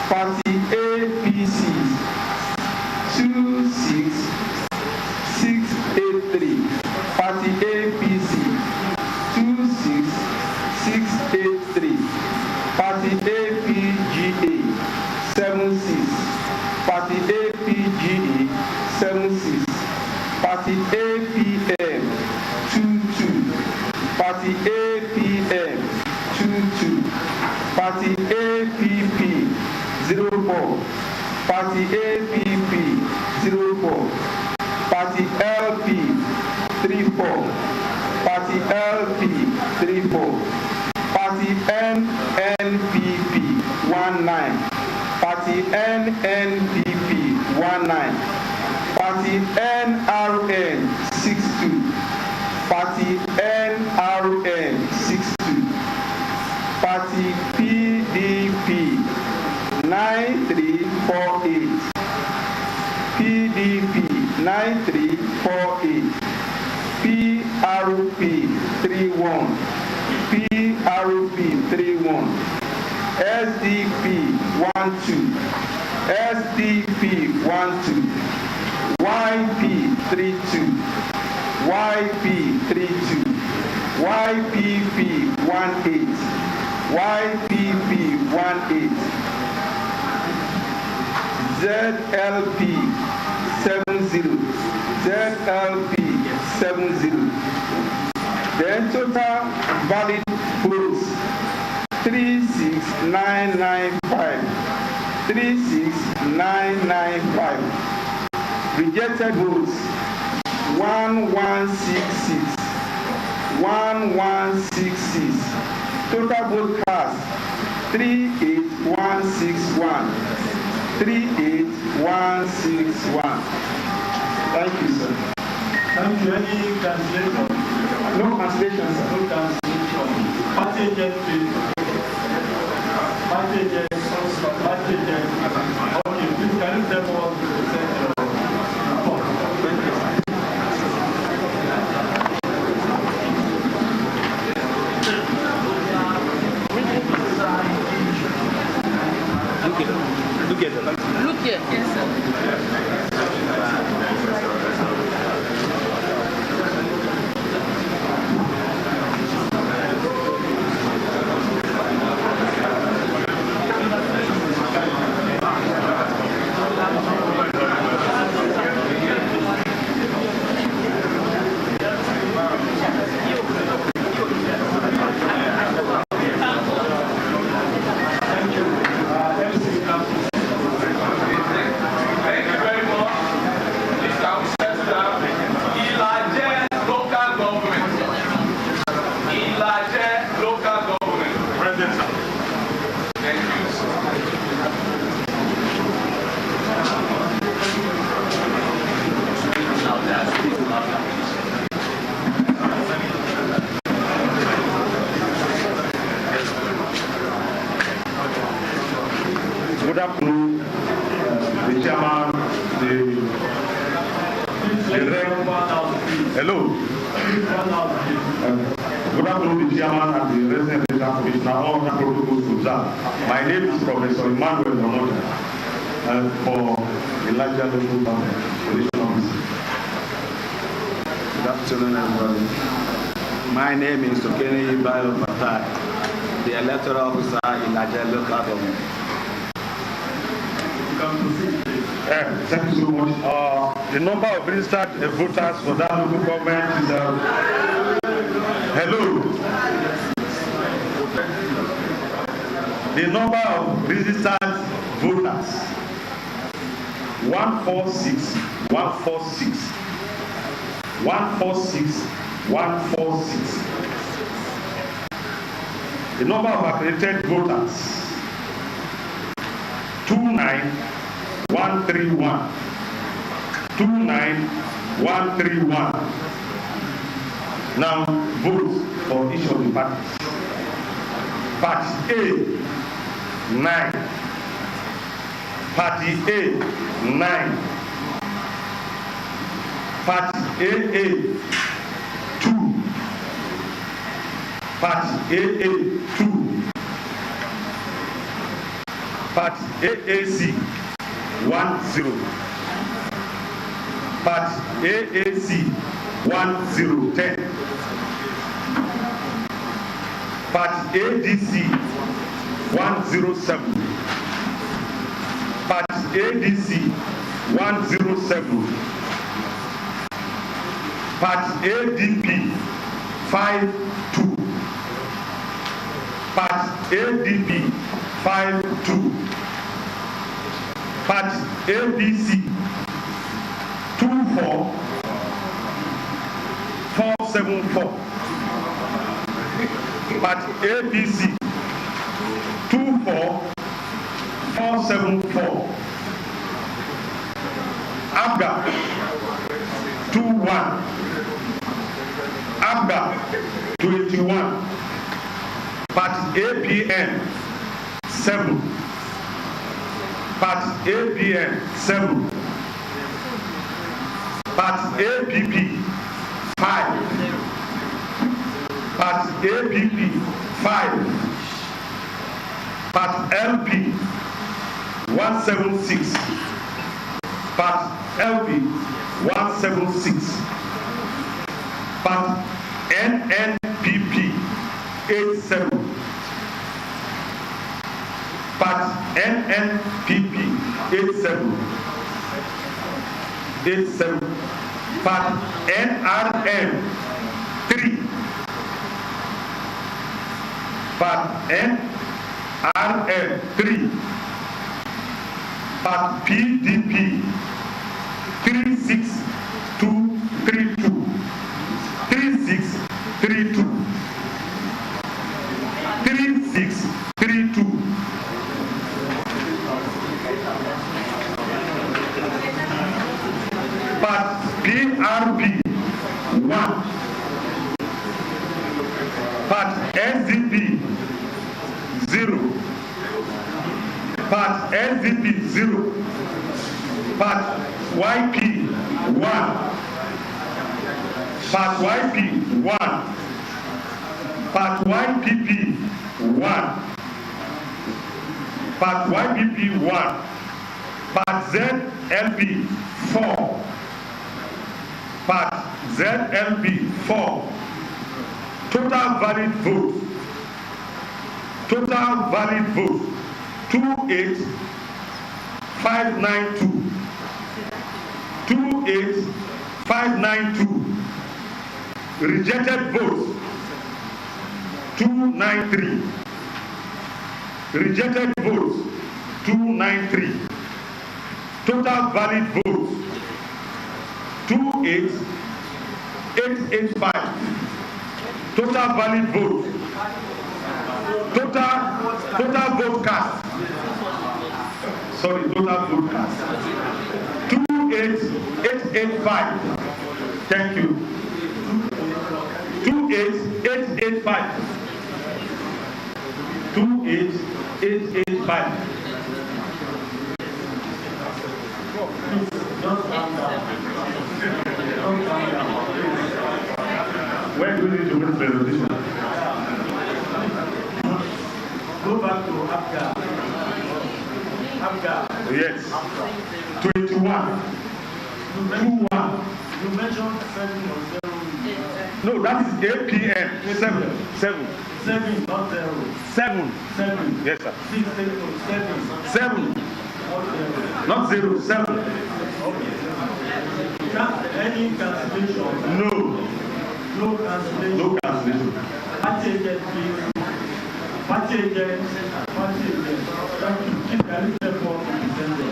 Party APC, 26683. Party APC, 26683. Party APGA, 76. Party APGA, 76. Party APM, 22. Party APM, 22. Party APP, 04. Party APP, 04. Party LP, 34. Party LP, 34. Party NNPP, 19. Party NNPP, 19. Party NRN, 62. Party NRN, 62. Party PDP, 9. 31, PRP 31, SDP 12, SDP 12, YP 32, YP 32, YPP 18, YPP 18, ZLP 70, ZLP 70. Then total valid votes 36995, 36995. Rejected votes 1166, 1166. Total vote cast 38161, 38161. Thank you, sir. Thank you. Any cancellation? No cancellation, sir. No cancellation. Party agent, please. Party agent. Party agent. Okay, please can you tell me what to present your report? Look here. Yes, sir. Good afternoon, the chairman, hello. Good afternoon, the chairman and the resident commissioner, all the protocols observed. My name is Professor Emmanuel Nonoja for Elijah Local Government Police Officer. Good afternoon, everybody. My name is Okene Ibayo Fatai, the electoral officer in Nigeria Local Government. Thank you so much. The number of registered voters for that local government is hello. The number of registered voters 146, 146, 146, 146. The number of accredited voters 29131, 29131. Now vote for each of the parties. Party A 9, Party A 9, Party AA 2, Party AA 2, Party AAC 10, Party AAC 1010, Party ADC 107, Party ADC 107, Party ADP 52, Party ADP 52, Party ABC 24474, Party ABC 24474, ABGA 21, ABGA 21, Party APN 7, Party APN 7, Party APP 5, Part APP 5. Part LP 176. Part LP 176. Part NNPP 87. Part NNPP 87. 87. Part NRM 3. Part NRM 3. Part PDP 36232. 3632. 3632. Part PRP 1. Part SDP 0. Part SDP 0. Part YP 1. Part YP 1. Part YPP 1. Part YPP 1. Part ZLP 4. Part ZLP 4. Total valid vote. Total valid vote 28592. 28592. Rejected votes 293. Rejected votes 293. Total valid votes 28885. Total valid vote. Total vote cast. Sorry, total vote cast. 28885. Thank you. 28885. 28885. Where do you need to make presentation? Go back to Abuja. Yes. 21. 21. You mentioned 7 or 0. No, that is APM. 7. 7. 7, not 0. 7. 7. Yes, sir. 6, 7. 7. Not 0. 7. Okay. Any cancellation? No. No cancellation. No cancellation. Party agent, please. Party agent. Party agent. Thank you. Can you step forward to the center?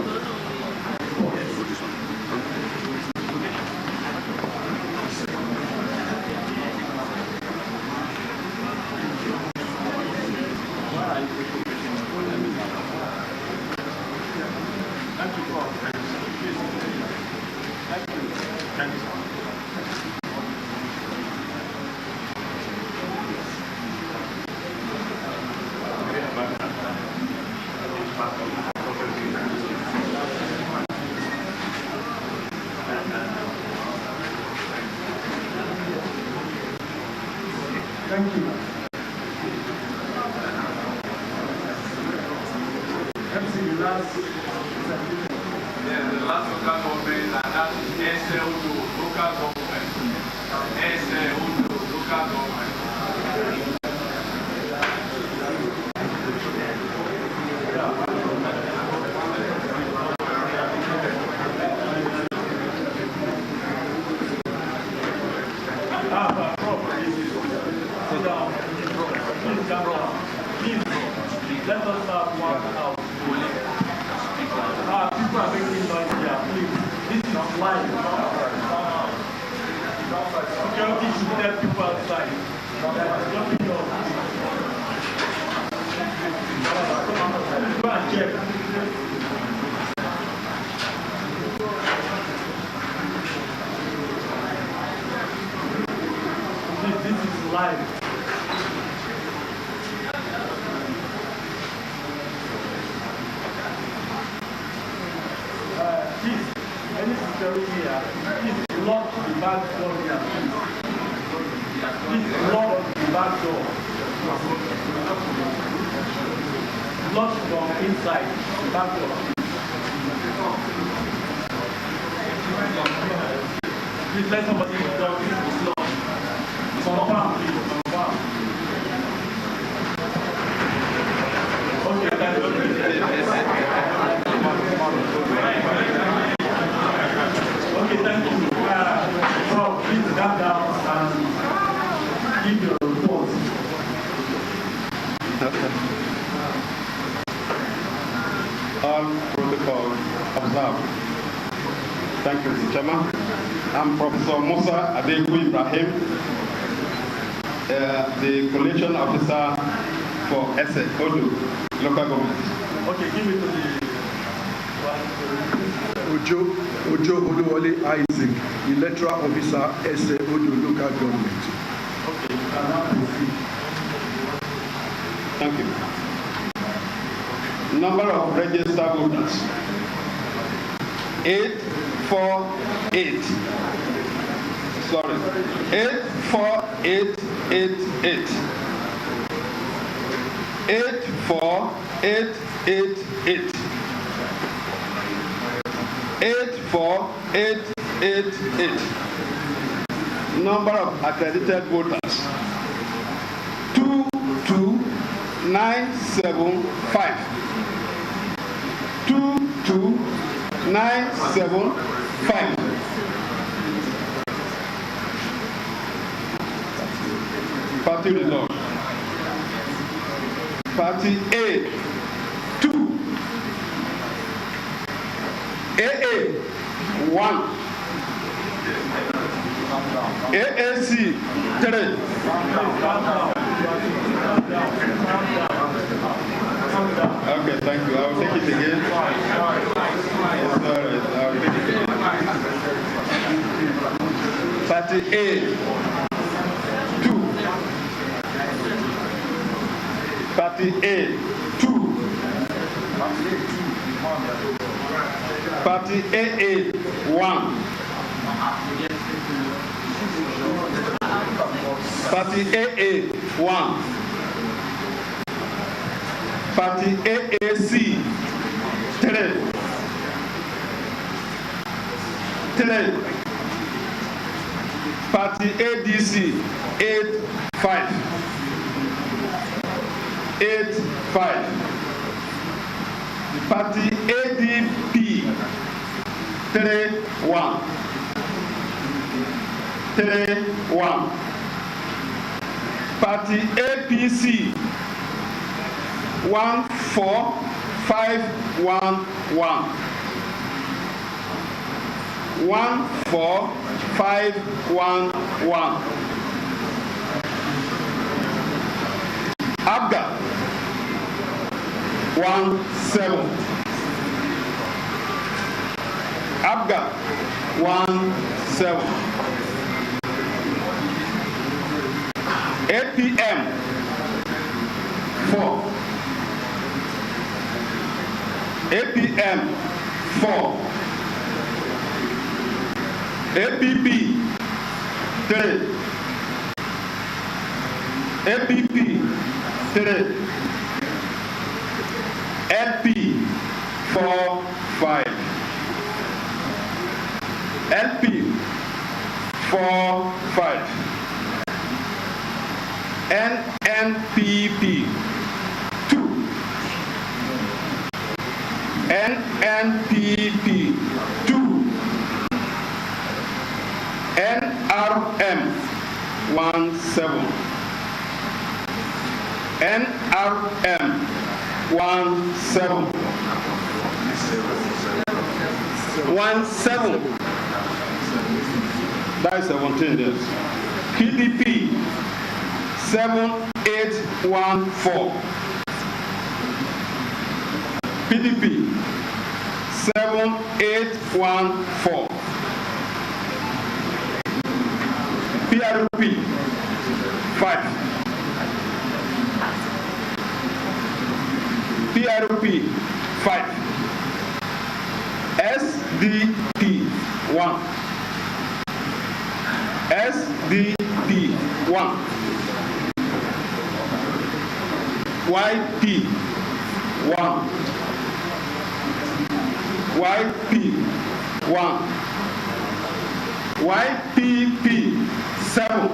Thank you. MC, the last. Yeah, the last local government, and that is Ondo, local government. Ondo, local government. Let us have one out. People are making noise here, please. This is live. Security should tell people outside. There's nothing else. Go and check. This is live. Any security here, please lock the back door here, please. Please lock back door. Locked from inside, the back door. Please let somebody talk. It's locked. Confirm, please. Confirm. Okay, thank you. Okay, thank you. So please calm down and give your report. All protocol observed. Thank you, Mr. Chairman. I'm Professor Musa Adegu Ibrahim, the collation officer for Ondo local government. Okay, give it to the Ojo Oluwole Isaac, electoral officer, Ondo local government. Okay, now proceed. Thank you. Number of registered voters 848. Sorry, 84888. 84888. 84888. Number of accredited voters 22975. 22975. Party result. Party A 2. AA 1. AAC 3. Okay, thank you. I'll take it again. It's all right. I'll take it again. Party A 2. Party A 2. Party AA 1. Party AA 1. Party AAC 3. 3. Party ADC 8-5. 8-5. Party ADP 3-1. 3-1. Party APC 14511. 14511. Abga 17. Abga 17. APM 4. APM 4. APP 3. APP 3. LP 4-5. LP 4-5. NNPP 2. NNPP 2. NRM 17. NRM 17. 17. That is 17 days. PDP 7814. PDP 7814. PRP 5. PRP 5. SDP 1. SDP 1. YP 1. YP 1. YPP 7.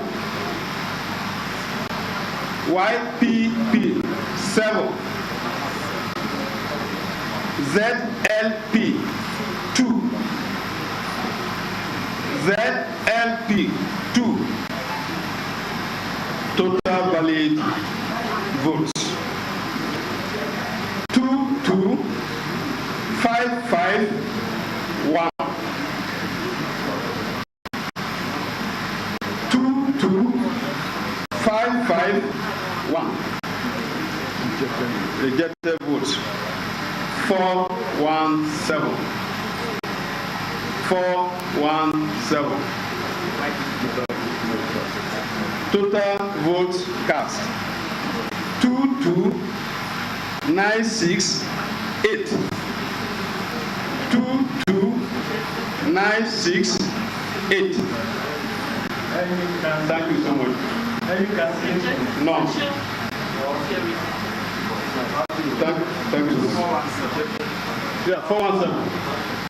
YPP 7. ZLP 2. ZLP 2. Total valid votes 22551. 22551. Rejected votes 417. 417. Total votes cast 22968. 22968. Thank you so much. No. Thank you. Yeah, 417.